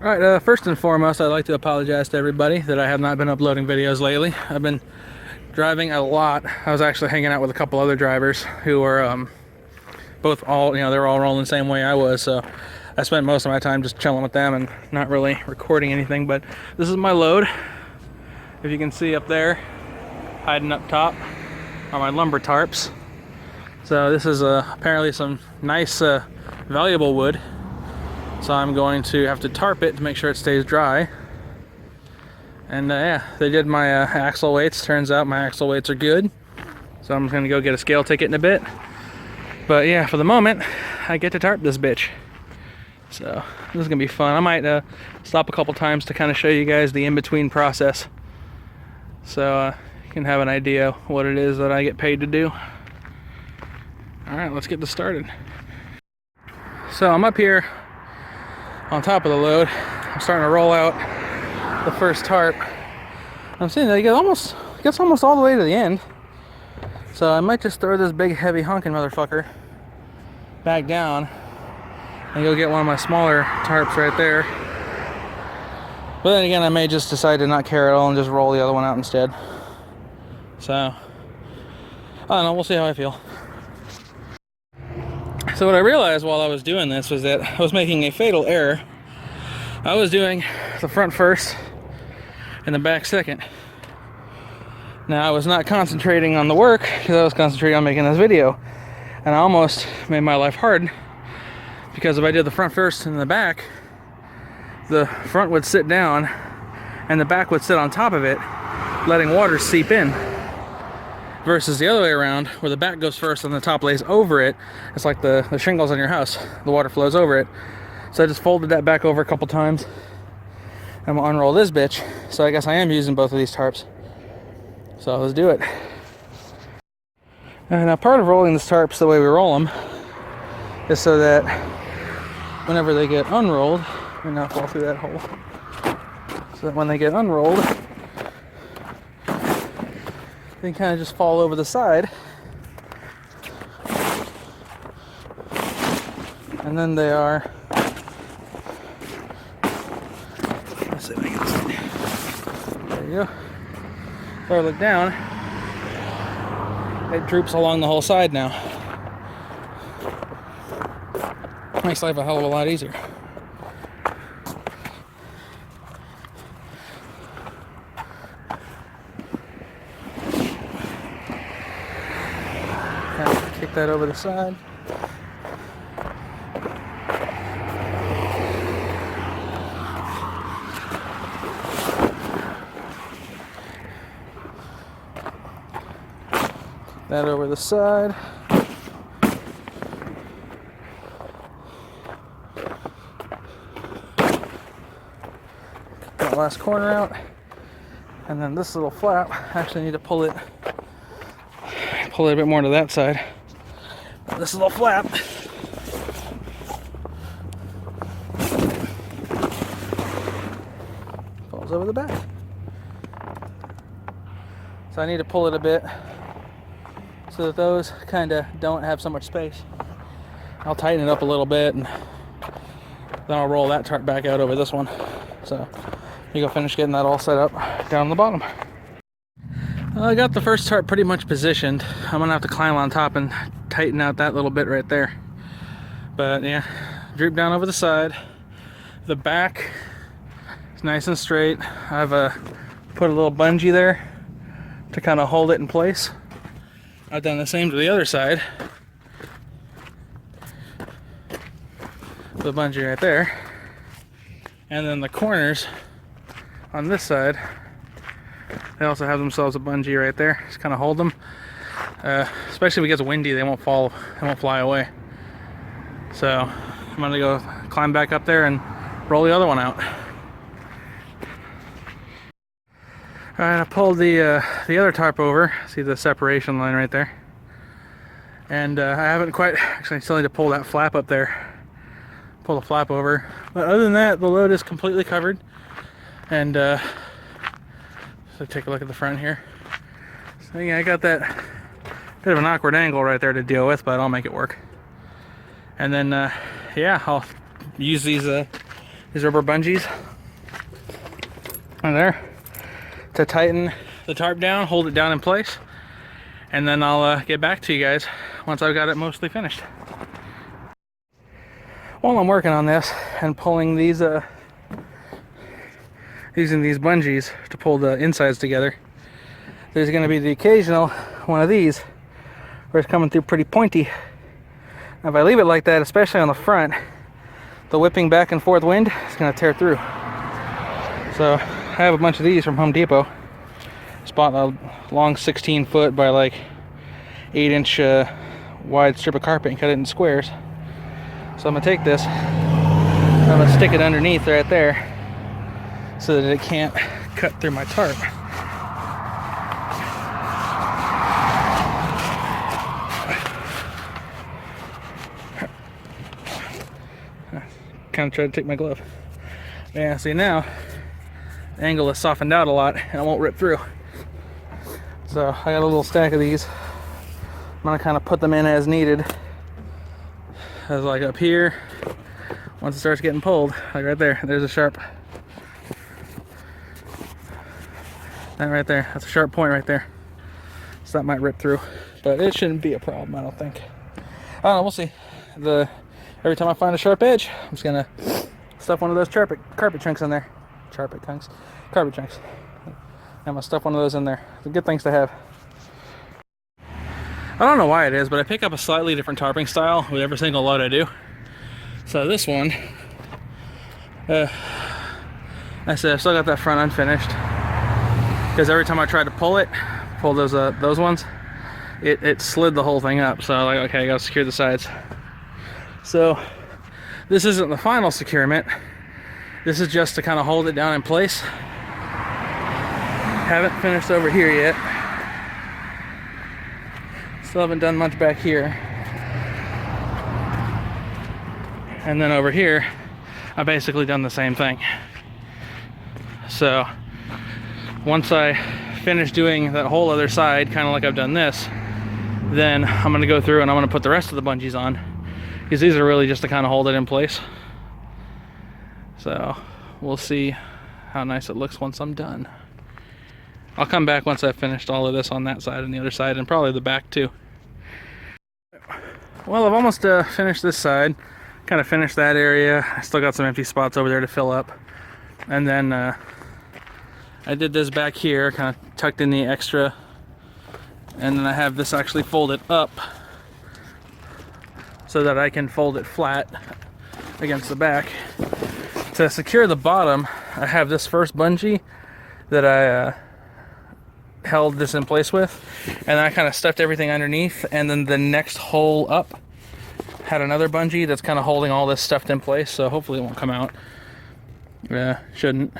Alright, first and foremost, I'd like to apologize to everybody that I have not been uploading videos lately. I've been driving a lot. I was actually hanging out with a couple other drivers who were both all, they were all rolling the same way I was, so I spent most of my time just chilling with them and not really recording anything. But this is my load. If you can see up there, hiding up top, are my lumber tarps. So this is apparently some nice, valuable wood. So I'm going to have to tarp it to make sure it stays dry. And yeah, they did my axle weights. Turns out my axle weights are good. So I'm going to go get a scale ticket in a bit. But yeah, for the moment, I get to tarp this bitch. So this is going to be fun. I might stop a couple times to kind of show you guys the in-between process. So you can have an idea what it is that I get paid to do. Alright, let's get this started. So I'm up here on top of the load. I'm starting to roll out the first tarp. I'm seeing that it gets almost all the way to the end. So I might just throw this big heavy honking motherfucker back down and go get one of my smaller tarps right there. But then again, I may just decide to not care at all and just roll the other one out instead. So I don't know, we'll see how I feel. So what I realized while I was doing this was that I was making a fatal error. I was doing the front first and the back second. Now I was not concentrating on the work because I was concentrating on making this video. And I almost made my life hard because if I did the front first and the back, the front would sit down and the back would sit on top of it, letting water seep in. Versus the other way around, where the back goes first and the top lays over it. It's like the shingles on your house. The water flows over it. So I just folded that back over a couple times. I'm gonna unroll this bitch. So I guess I am using both of these tarps. So let's do it. And now part of rolling these tarps the way we roll them is so that whenever they get unrolled, and not fall through that hole. So that when they get unrolled, they kind of just fall over the side. And then they are, let's see if I can get this. There you go. If I look down, it droops along the whole side now. Makes life a hell of a lot easier. Kick that over the side. Kick that over the side. Kick that last corner out. And then this little flap, I actually need to pull it a bit more to that side. This little flap falls over the back. So I need to pull it a bit so that those kind of don't have so much space. I'll tighten it up a little bit and then I'll roll that tarp back out over this one. So you go finish getting that all set up down the bottom. I got the first tarp pretty much positioned. I'm gonna have to climb on top and tighten out that little bit right there. But yeah, droop down over the side. The back is nice and straight. I've put a little bungee there to kind of hold it in place. I've done the same to the other side. The bungee right there. And then the corners on this side, they also have themselves a bungee right there. Just kind of hold them. Especially if it gets windy, they won't fly away. So I'm gonna go climb back up there and roll the other one out. Alright, I pulled the other tarp over. See the separation line right there. And I haven't quite, actually I still need to pull that flap up there. Pull the flap over. But other than that, the load is completely covered. And so take a look at the front here. So yeah, I got that bit of an awkward angle right there to deal with, but I'll make it work. And then yeah, I'll use these these rubber bungees in there to tighten the tarp down, hold it down in place, and then I'll get back to you guys once I've got it mostly finished. While I'm working on this and pulling these, using these bungees to pull the insides together, there's going to be the occasional one of these where it's coming through pretty pointy. Now, if I leave it like that, especially on the front, the whipping back and forth wind is going to tear through. So I have a bunch of these from Home Depot. Just bought a long 16 foot by like 8-inch wide strip of carpet and cut it in squares. So I'm going to take this, I'm going to stick it underneath right there so that it can't cut through my tarp. Kind of try to take my glove. Yeah, see now, the angle is softened out a lot and it won't rip through. So I got a little stack of these. I'm gonna kind of put them in as needed. As like up here, once it starts getting pulled, like right there, there's a sharp. That right there, that's a sharp point right there. So that might rip through, but it shouldn't be a problem, I don't think. I don't know, we'll see. Every time I find a sharp edge, I'm just gonna stuff one of those carpet chunks in there. Carpet chunks. I'm gonna stuff one of those in there. They're good things to have. I don't know why it is, but I pick up a slightly different tarping style with every single load I do. So this one, I said I've still got that front unfinished because every time I tried to pull those ones, it slid the whole thing up. So I'm like, okay, I gotta secure the sides. So this isn't the final securement. This is just to kind of hold it down in place. Haven't finished over here yet. Still haven't done much back here. And then over here, I've basically done the same thing. So once I finish doing that whole other side, kind of like I've done this, then I'm gonna go through and I'm gonna put the rest of the bungees on, because these are really just to kind of hold it in place. So we'll see how nice it looks once I'm done. I'll come back once I've finished all of this on that side and the other side, and probably the back too. Well, I've almost finished this side, kind of finished that area. I still got some empty spots over there to fill up. And then I did this back here, kind of tucked in the extra. And then I have this actually folded up so that I can fold it flat against the back. To secure the bottom, I have this first bungee that I held this in place with, and I kind of stuffed everything underneath, and then the next hole up had another bungee that's kind of holding all this stuffed in place, so hopefully it won't come out. Shouldn't.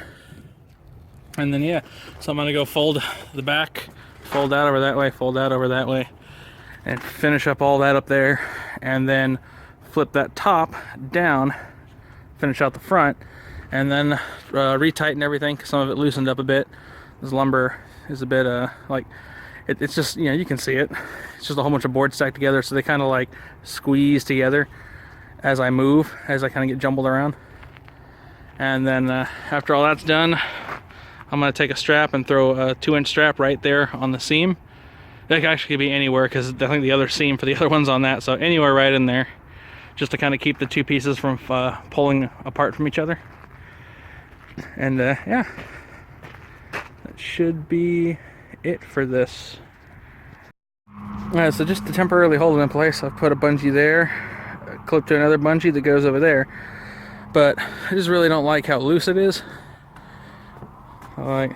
And then yeah, so I'm gonna go fold the back, fold that over that way, fold that over that way, and finish up all that up there, and then flip that top down, finish out the front, and then retighten everything. Some of it loosened up a bit. This lumber is a bit like it's just, you know, you can see it, it's just a whole bunch of boards stacked together, so they kind of like squeeze together as I move, as I kind of get jumbled around. And then after all that's done, I'm going to take a strap and throw a 2-inch strap right there on the seam. That actually could be anywhere, because I think the other seam for the other one's on that, so anywhere right in there, just to kind of keep the two pieces from pulling apart from each other. And yeah, that should be it for this. Alright, so just to temporarily hold it in place, I've put a bungee there, clipped to another bungee that goes over there, but I just really don't like how loose it is. I'm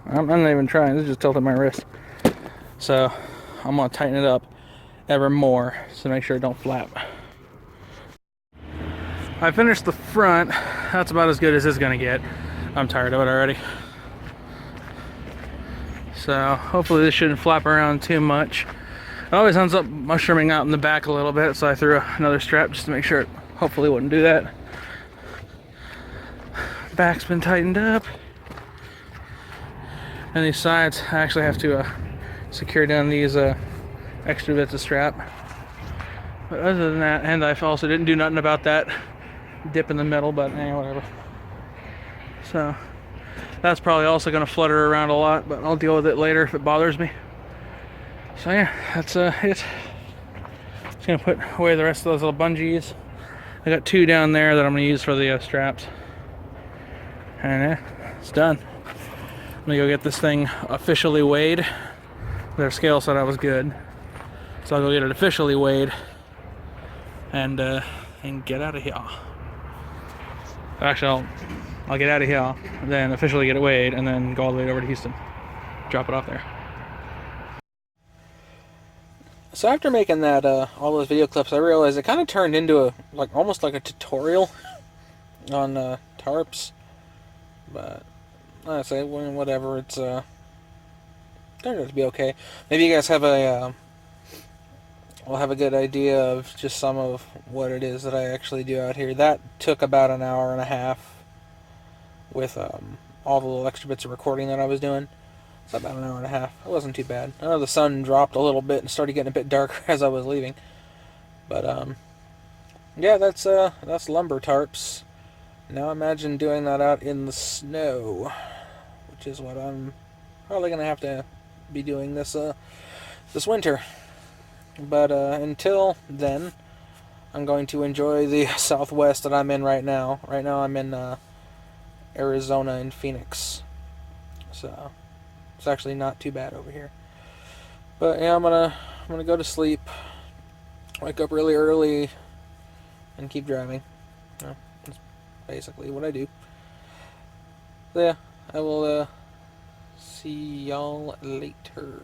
not even trying, this is just tilting my wrist. So I'm gonna tighten it up ever more to make sure it don't flap. I finished the front. That's about as good as it's gonna get. I'm tired of it already. So hopefully this shouldn't flap around too much. It always ends up mushrooming out in the back a little bit, so I threw another strap just to make sure it hopefully wouldn't do that. Back's been tightened up. And these sides, I actually have to secure down these extra bits of strap. But other than that, and I also didn't do nothing about that dip in the middle, but whatever. So that's probably also going to flutter around a lot, but I'll deal with it later if it bothers me. So yeah, that's it. Just going to put away the rest of those little bungees. I got 2 down there that I'm going to use for the straps. And it's done. I'm going to go get this thing officially weighed. Their scale said I was good. So I'll go get it officially weighed and get out of here. Actually, I'll get out of here, then officially get it weighed, and then go all the way over to Houston. Drop it off there. So after making that all those video clips, I realized it kind of turned into almost like a tutorial on tarps. But I say, well, whatever. It's turned out to be okay. Maybe you guys have a will have a good idea of just some of what it is that I actually do out here. That took about an hour and a half with all the little extra bits of recording that I was doing. It's about an hour and a half. It wasn't too bad. I know the sun dropped a little bit and started getting a bit darker as I was leaving. But yeah, that's lumber tarps. Now imagine doing that out in the snow, which is what I'm probably gonna have to be doing this winter. But until then, I'm going to enjoy the Southwest that I'm in right now. Right now I'm in Arizona and Phoenix. So it's actually not too bad over here. But yeah, I'm gonna go to sleep, wake up really early, and keep driving. Yeah, that's basically what I do. So yeah, I will see y'all later.